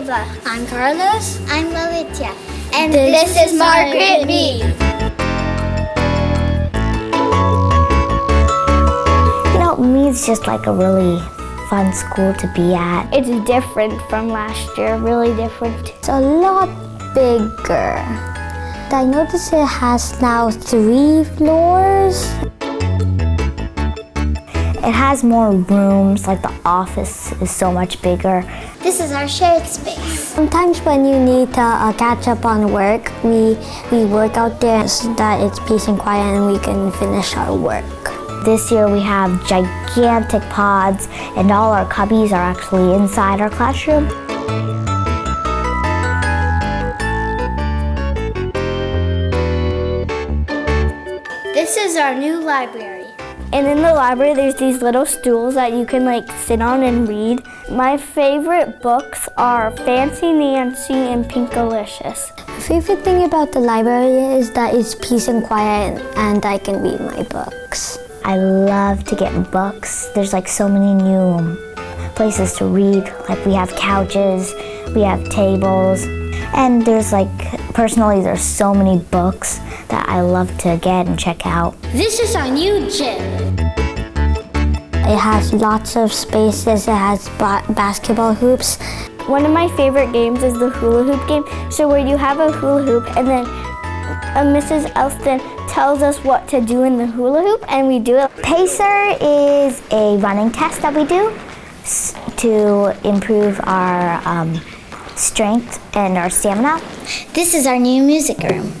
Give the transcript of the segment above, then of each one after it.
Ava. I'm Carlos. I'm Malitia. And this is Margaret B. You know, Mead's just like a really fun school to be at. It's different from last year, really different. It's a lot bigger. I noticed it has now 3 floors. It has more rooms, like the office is so much bigger. This is our shared space. Sometimes when you need to catch up on work, we work out there so that it's peace and quiet and we can finish our work. This year we have gigantic pods and all our cubbies are actually inside our classroom. This is our new library. And in the library, there's these little stools that you can sit on and read. My favorite books are Fancy Nancy and Pinkalicious. My favorite thing about the library is that it's peace and quiet and I can read my books. I love to get books. There's so many new places to read. We have couches, we have tables, and personally there's so many books that I love to get and check out. This is our new gym. It has lots of spaces. It has basketball hoops. One of my favorite games is the hula hoop game. So where you have a hula hoop and then Mrs. Elston tells us what to do in the hula hoop and we do it. Pacer is a running test that we do to improve our strength and our stamina. This is our new music room.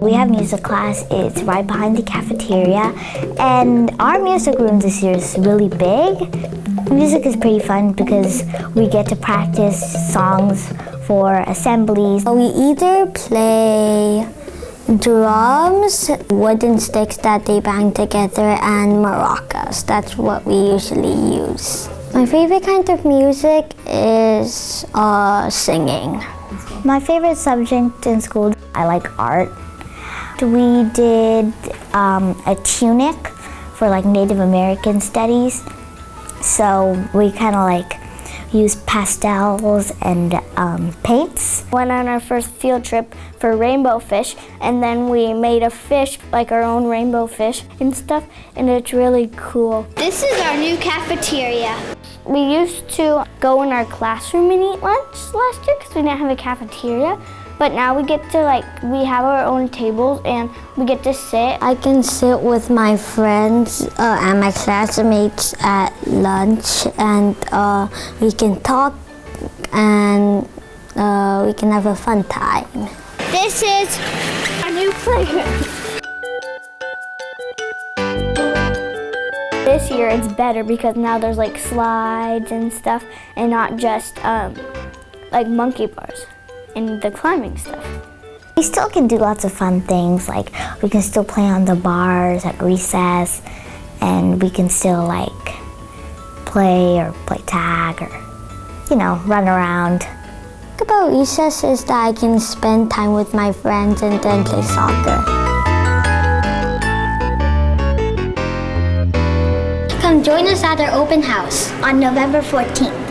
We have music class. It's right behind the cafeteria. And our music room this year is really big. Music is pretty fun because we get to practice songs for assemblies. We either play drums, wooden sticks that they bang together, and maracas. That's what we usually use. My favorite kind of music is singing. My favorite subject in school, I like art. We did a tunic for Native American studies. So we kind of use pastels and paints. Went on our first field trip for rainbow fish and then we made a fish, our own rainbow fish and stuff, and it's really cool. This is our new cafeteria. We used to go in our classroom and eat lunch last year because we didn't have a cafeteria. But now we get to we have our own tables and we get to sit. I can sit with my friends and my classmates at lunch and we can talk and we can have a fun time. This is our new playground. This year it's better because now there's slides and stuff and not just monkey bars and the climbing stuff. We still can do lots of fun things, we can still play on the bars at recess, and we can still play tag or, run around. The thing about recess is that I can spend time with my friends and then play soccer. Come join us at our open house on November 14th.